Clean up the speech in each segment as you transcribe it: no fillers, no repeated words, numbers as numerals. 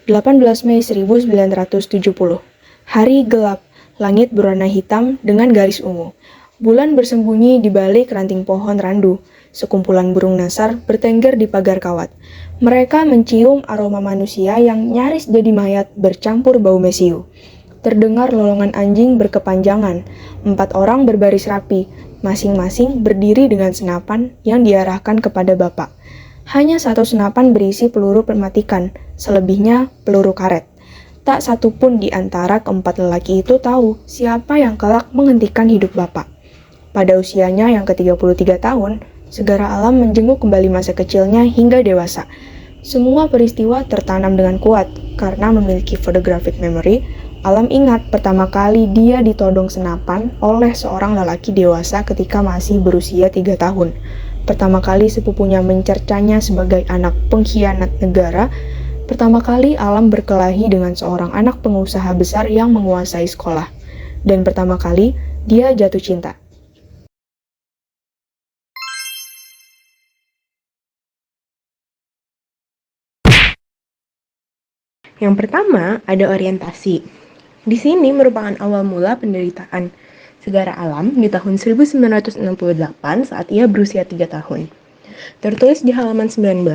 18 Mei 1970. Hari gelap, langit berwarna hitam dengan garis ungu. Bulan bersembunyi di balik ranting pohon randu. Sekumpulan burung nasar bertengger di pagar kawat. Mereka mencium aroma manusia yang nyaris jadi mayat bercampur bau mesiu. Terdengar lolongan anjing berkepanjangan. 4 orang berbaris rapi, masing-masing berdiri dengan senapan yang diarahkan kepada bapak. Hanya satu senapan berisi peluru mematikan, selebihnya peluru karet. Tak satu pun di antara keempat lelaki itu tahu siapa yang kelak menghentikan hidup bapak. Pada usianya yang ke-33 tahun, segara alam menjenguk kembali masa kecilnya hingga dewasa. Semua peristiwa tertanam dengan kuat, karena memiliki photographic memory. Alam ingat pertama kali dia ditodong senapan oleh seorang lelaki dewasa ketika masih berusia 3 tahun. Pertama kali sepupunya mencercanya sebagai anak pengkhianat negara. Pertama kali Alam berkelahi dengan seorang anak pengusaha besar yang menguasai sekolah. Dan pertama kali dia jatuh cinta. Yang pertama, ada orientasi. Di sini merupakan awal mula penderitaan Segara Alam di tahun 1968 saat ia berusia 3 tahun. Tertulis di halaman 19,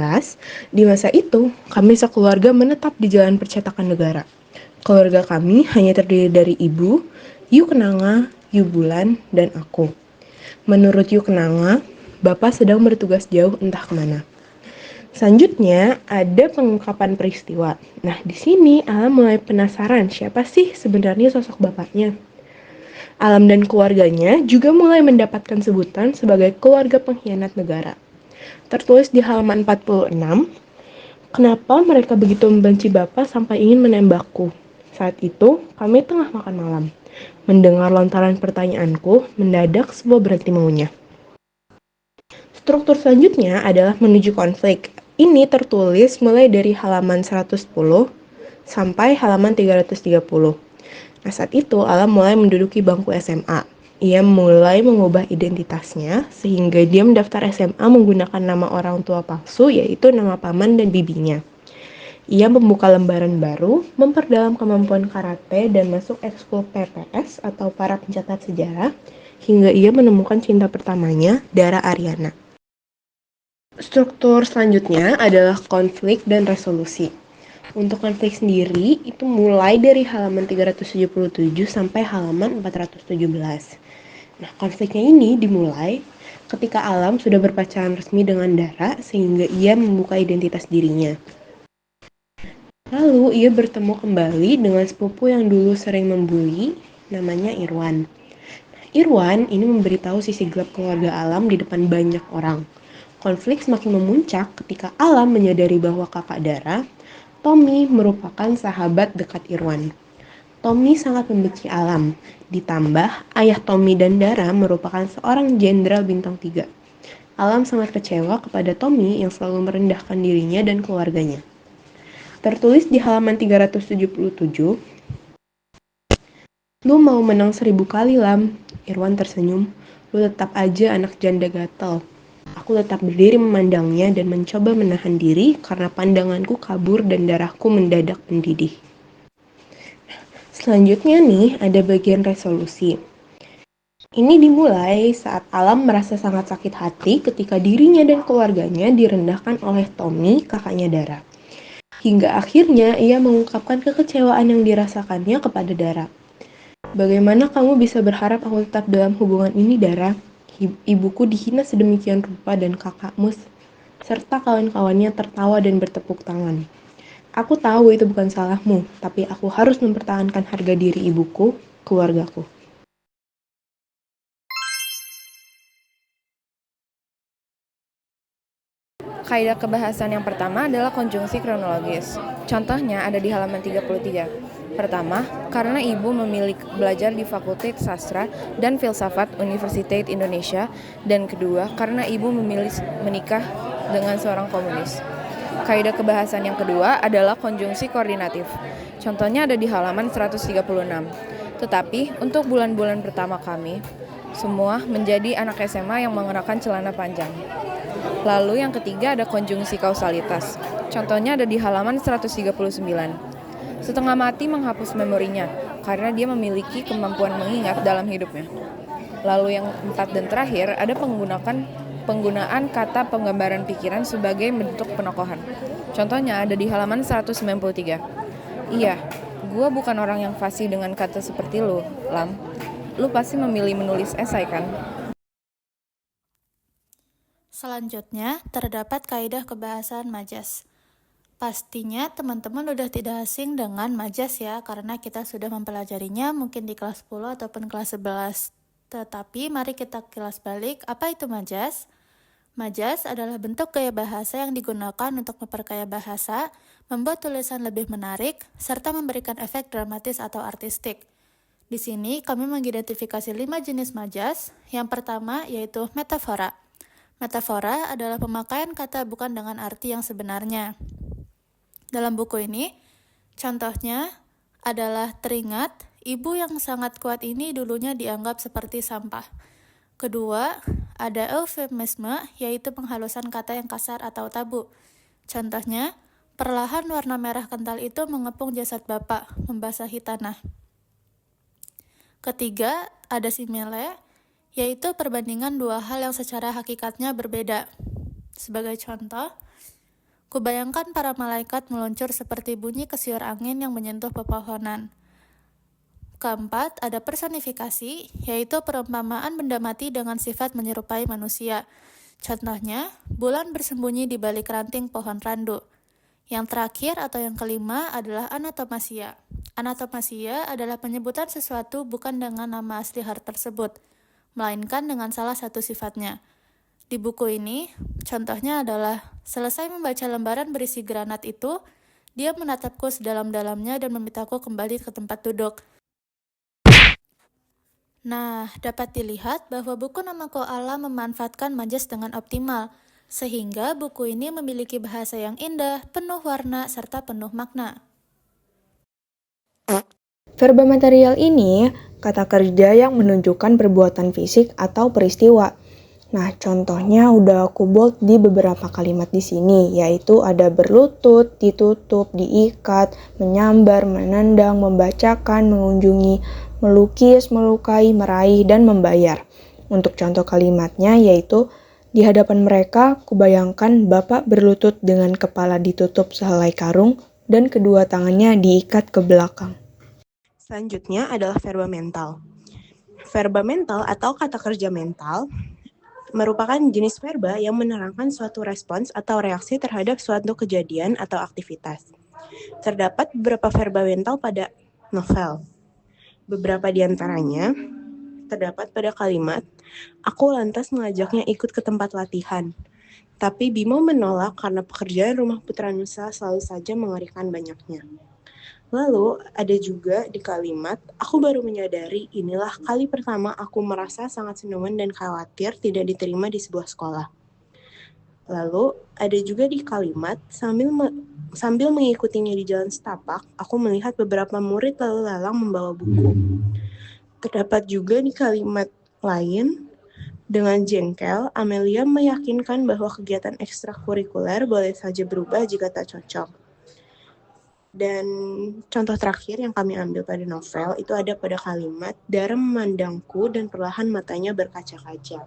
di masa itu, kami sekeluarga menetap di Jalan Percetakan Negara. Keluarga kami hanya terdiri dari ibu, Yu Kenanga, Yu Bulan, dan aku. Menurut Yu Kenanga, Bapak sedang bertugas jauh entah kemana. Selanjutnya, ada pengungkapan peristiwa. Nah, di sini Alam mulai penasaran siapa sih sebenarnya sosok bapaknya. Alam dan keluarganya juga mulai mendapatkan sebutan sebagai keluarga pengkhianat negara. Tertulis di halaman 46, kenapa mereka begitu membenci Bapak sampai ingin menembakku? Saat itu, kami tengah makan malam. Mendengar lontaran pertanyaanku, mendadak semua berhenti mengunyah. Struktur selanjutnya adalah menuju konflik. Ini tertulis mulai dari halaman 110 sampai halaman 330. Nah, saat itu Alam mulai menduduki bangku SMA. Ia mulai mengubah identitasnya sehingga dia mendaftar SMA menggunakan nama orang tua palsu, yaitu nama paman dan bibinya. Ia membuka lembaran baru, memperdalam kemampuan karate dan masuk ekskul PPS atau para pencatat sejarah, hingga ia menemukan cinta pertamanya, Dara Ariana. Struktur selanjutnya adalah konflik dan resolusi. Untuk konflik sendiri, itu mulai dari halaman 377 sampai halaman 417. Nah, konfliknya ini dimulai ketika Alam sudah berpacaran resmi dengan Dara, sehingga ia membuka identitas dirinya. Lalu, ia bertemu kembali dengan sepupu yang dulu sering membuli, namanya Irwan. Irwan ini memberitahu sisi gelap keluarga Alam di depan banyak orang. Konflik semakin memuncak ketika Alam menyadari bahwa kakak Dara, Tommy, merupakan sahabat dekat Irwan. Tommy sangat membenci Alam, ditambah ayah Tommy dan Dara merupakan seorang jenderal bintang 3. Alam sangat kecewa kepada Tommy yang selalu merendahkan dirinya dan keluarganya. Tertulis di halaman 377, "Lu mau menang 1000 kali, Lam." Irwan tersenyum. "Lu tetap aja anak janda gatel." Aku tetap berdiri memandangnya dan mencoba menahan diri karena pandanganku kabur dan darahku mendadak mendidih. Selanjutnya nih, ada bagian resolusi. Ini dimulai saat Alam merasa sangat sakit hati ketika dirinya dan keluarganya direndahkan oleh Tommy, kakaknya Dara. Hingga akhirnya ia mengungkapkan kekecewaan yang dirasakannya kepada Dara. "Bagaimana kamu bisa berharap aku tetap dalam hubungan ini, Dara? Ibuku dihina sedemikian rupa dan kakakmu serta kawan-kawannya tertawa dan bertepuk tangan. Aku tahu itu bukan salahmu, tapi aku harus mempertahankan harga diri ibuku, keluargaku." Kaidah kebahasan yang pertama adalah konjungsi kronologis. Contohnya ada di halaman 33. Pertama, karena ibu memilih belajar di Fakultas Sastra dan Filsafat Universitas Indonesia. Dan kedua, karena ibu memilih menikah dengan seorang komunis. Kaidah kebahasan yang kedua adalah konjungsi koordinatif. Contohnya ada di halaman 136. Tetapi, untuk bulan-bulan pertama kami, semua menjadi anak SMA yang mengenakan celana panjang. Lalu yang ketiga ada konjungsi kausalitas. Contohnya ada di halaman 139. Setengah mati menghapus memorinya karena dia memiliki kemampuan mengingat dalam hidupnya. Lalu yang keempat dan terakhir ada penggunaan kata penggambaran pikiran sebagai bentuk penokohan. Contohnya ada di halaman 193. Iya, gua bukan orang yang fasih dengan kata seperti lu, Lam. Lu pasti memilih menulis esai kan? Selanjutnya, terdapat kaidah kebahasaan majas. Pastinya teman-teman udah tidak asing dengan majas ya, karena kita sudah mempelajarinya mungkin di kelas 10 ataupun kelas 11. Tetapi mari kita kilas balik, apa itu majas? Majas adalah bentuk gaya bahasa yang digunakan untuk memperkaya bahasa, membuat tulisan lebih menarik, serta memberikan efek dramatis atau artistik. Di sini kami mengidentifikasi 5 jenis majas. Yang pertama yaitu metafora. Metafora adalah pemakaian kata bukan dengan arti yang sebenarnya. Dalam buku ini, contohnya adalah teringat, ibu yang sangat kuat ini dulunya dianggap seperti sampah. Kedua, ada eufemisme, yaitu penghalusan kata yang kasar atau tabu. Contohnya, perlahan warna merah kental itu mengepung jasad bapak, membasahi tanah. Ketiga, ada simile, yaitu perbandingan dua hal yang secara hakikatnya berbeda. Sebagai contoh, kubayangkan para malaikat meluncur seperti bunyi kesiur angin yang menyentuh pepohonan. Keempat, ada personifikasi, yaitu perumpamaan benda mati dengan sifat menyerupai manusia. Contohnya, bulan bersembunyi di balik ranting pohon randu. Yang terakhir atau yang kelima adalah anatomasia. Anatomasia adalah penyebutan sesuatu bukan dengan nama asli hal tersebut, melainkan dengan salah satu sifatnya. Di buku ini, contohnya adalah, selesai membaca lembaran berisi granat itu, dia menatapku sedalam-dalamnya dan memintaku kembali ke tempat duduk. Nah, dapat dilihat bahwa buku Nama Koala memanfaatkan majas dengan optimal, sehingga buku ini memiliki bahasa yang indah, penuh warna, serta penuh makna. Verba material ini kata kerja yang menunjukkan perbuatan fisik atau peristiwa. Nah, contohnya udah aku bold di beberapa kalimat di sini, yaitu ada berlutut, ditutup, diikat, menyambar, menendang, membacakan, mengunjungi, melukis, melukai, meraih, dan membayar. Untuk contoh kalimatnya yaitu, di hadapan mereka, kubayangkan bapak berlutut dengan kepala ditutup sehelai karung dan kedua tangannya diikat ke belakang. Selanjutnya adalah verba mental. Verba mental atau kata kerja mental merupakan jenis verba yang menerangkan suatu respons atau reaksi terhadap suatu kejadian atau aktivitas. Terdapat beberapa verba mental pada novel. Beberapa di antaranya terdapat pada kalimat, aku lantas mengajaknya ikut ke tempat latihan. Tapi Bimo menolak karena pekerjaan rumah Putra Nusa selalu saja mengerikan banyaknya. Lalu ada juga di kalimat, aku baru menyadari inilah kali pertama aku merasa sangat senuman dan khawatir tidak diterima di sebuah sekolah. Lalu ada juga di kalimat, sambil mengikutinya di jalan setapak, aku melihat beberapa murid lalu lalang membawa buku. Terdapat juga di kalimat lain, dengan jengkel, Amelia meyakinkan bahwa kegiatan ekstrakurikuler boleh saja berubah jika tak cocok. Dan contoh terakhir yang kami ambil pada novel itu ada pada kalimat, Dara memandangku dan perlahan matanya berkaca-kaca.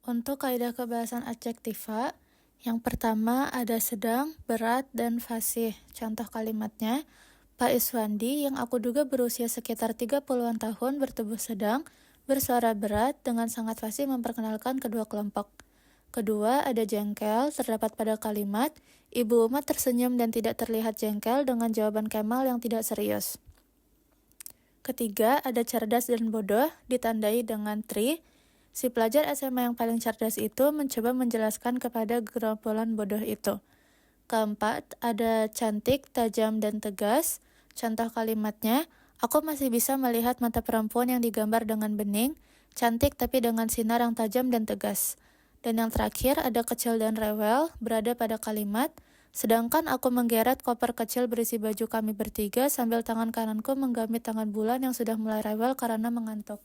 Untuk kaidah kebahasan adjektiva, yang pertama ada sedang, berat, dan fasih. Contoh kalimatnya, Pak Iswandi yang aku duga berusia sekitar 30-an tahun bertubuh sedang, bersuara berat dengan sangat fasih memperkenalkan kedua kelompok. Kedua, ada jengkel, terdapat pada kalimat, Ibu Uma tersenyum dan tidak terlihat jengkel dengan jawaban Kemal yang tidak serius. Ketiga, ada cerdas dan bodoh, ditandai dengan tri. Si pelajar SMA yang paling cerdas itu mencoba menjelaskan kepada gerombolan bodoh itu. Keempat, ada cantik, tajam, dan tegas. Contoh kalimatnya, aku masih bisa melihat mata perempuan yang digambar dengan bening, cantik tapi dengan sinar yang tajam dan tegas. Dan yang terakhir ada kecil dan rewel, berada pada kalimat, sedangkan aku menggeret koper kecil berisi baju kami bertiga sambil tangan kananku menggamit tangan bulan yang sudah mulai rewel karena mengantuk.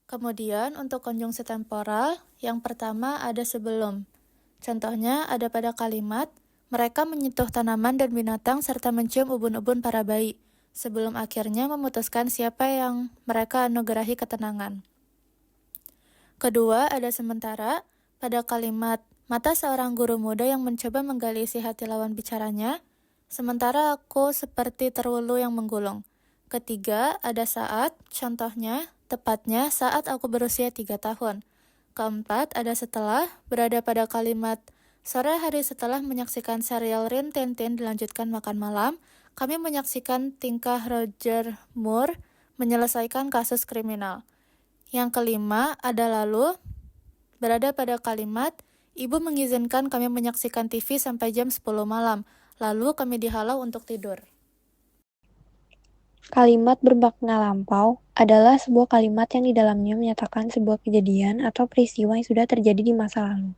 Kemudian untuk konjungsi temporal, yang pertama ada sebelum. Contohnya ada pada kalimat, mereka menyentuh tanaman dan binatang serta mencium ubun-ubun para bayi, sebelum akhirnya memutuskan siapa yang mereka anugerahi ketenangan. Kedua, ada sementara pada kalimat, mata seorang guru muda yang mencoba menggali isi hati lawan bicaranya, sementara aku seperti terwulu yang menggulung. Ketiga, ada saat, contohnya, tepatnya saat aku berusia 3 tahun. Keempat, ada setelah, berada pada kalimat, sore hari setelah menyaksikan serial Rin Tin Tin dilanjutkan makan malam, kami menyaksikan tingkah Roger Moore menyelesaikan kasus kriminal. Yang kelima, ada lalu, berada pada kalimat, ibu mengizinkan kami menyaksikan TV sampai jam 10 malam, lalu kami dihalau untuk tidur. Kalimat bermakna lampau adalah sebuah kalimat yang di dalamnya menyatakan sebuah kejadian atau peristiwa yang sudah terjadi di masa lalu.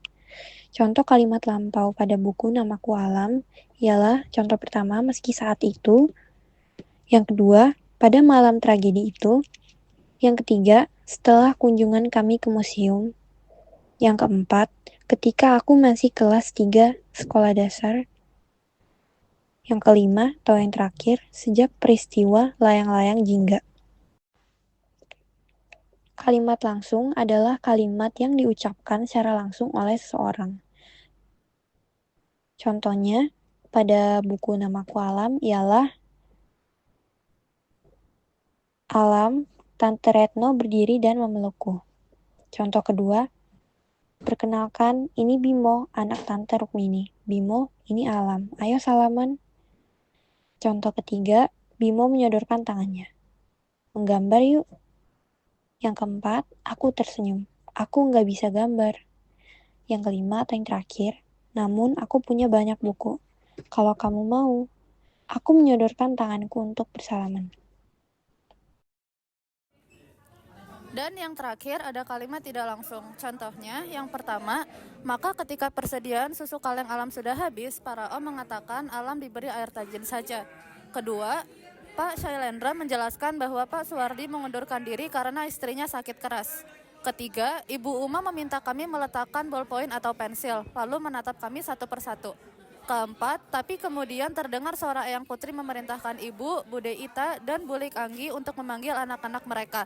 Contoh kalimat lampau pada buku Namaku Alam ialah contoh pertama, meski saat itu. Yang kedua, pada malam tragedi itu. Yang ketiga, setelah kunjungan kami ke museum. Yang keempat, ketika aku masih kelas 3 sekolah dasar. Yang kelima, atau yang terakhir, sejak peristiwa layang-layang jingga. Kalimat langsung adalah kalimat yang diucapkan secara langsung oleh seseorang. Contohnya, pada buku Namaku Alam ialah Alam, Tante Retno berdiri dan memelukku. Contoh kedua, perkenalkan, ini Bimo, anak Tante Rukmini. Bimo, ini Alam. Ayo salaman. Contoh ketiga, Bimo menyodorkan tangannya. Menggambar yuk. Yang keempat, aku tersenyum. Aku nggak bisa gambar. Yang kelima atau yang terakhir, namun aku punya banyak buku. Kalau kamu mau, aku menyodorkan tanganku untuk bersalaman. Dan yang terakhir ada kalimat tidak langsung. Contohnya, yang pertama, maka ketika persediaan susu kaleng Alam sudah habis, para om mengatakan Alam diberi air tajin saja. Kedua, Pak Shailendra menjelaskan bahwa Pak Suwardi mengundurkan diri karena istrinya sakit keras. Ketiga, Ibu Uma meminta kami meletakkan ballpoint atau pensil, lalu menatap kami satu persatu. Keempat, tapi kemudian terdengar suara Eyang Putri memerintahkan Ibu, Bude Ita, dan Bulik Anggi untuk memanggil anak-anak mereka.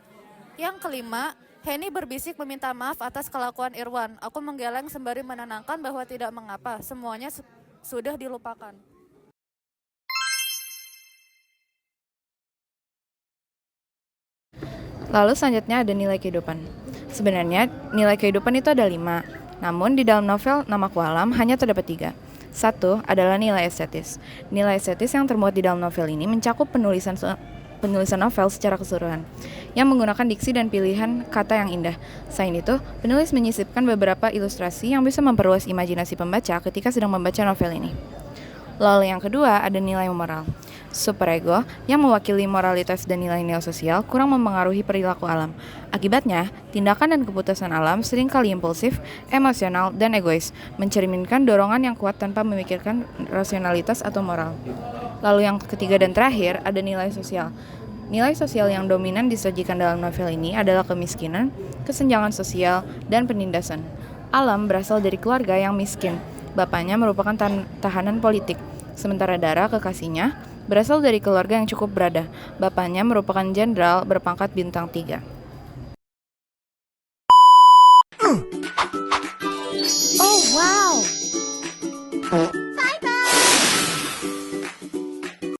Yang kelima, Henny berbisik meminta maaf atas kelakuan Irwan. Aku menggeleng sembari menenangkan bahwa tidak mengapa, semuanya sudah dilupakan. Lalu selanjutnya ada nilai kehidupan. Sebenarnya nilai kehidupan itu ada 5, namun di dalam novel Namaku Alam hanya terdapat 3. Satu adalah nilai estetis. Nilai estetis yang termuat di dalam novel ini mencakup penulisan novel secara keseluruhan, yang menggunakan diksi dan pilihan kata yang indah. Selain itu, penulis menyisipkan beberapa ilustrasi yang bisa memperluas imajinasi pembaca ketika sedang membaca novel ini. Lalu yang kedua ada nilai moral. Superego yang mewakili moralitas dan nilai-nilai sosial kurang memengaruhi perilaku Alam. Akibatnya, tindakan dan keputusan Alam seringkali impulsif, emosional, dan egois, mencerminkan dorongan yang kuat tanpa memikirkan rasionalitas atau moral. Lalu yang ketiga dan terakhir ada nilai sosial. Nilai sosial yang dominan disajikan dalam novel ini adalah kemiskinan, kesenjangan sosial, dan penindasan. Alam berasal dari keluarga yang miskin. Bapaknya merupakan tahanan politik, sementara Dara, kekasihnya, berasal dari keluarga yang cukup berada. Bapaknya merupakan jenderal berpangkat bintang 3. Oh wow!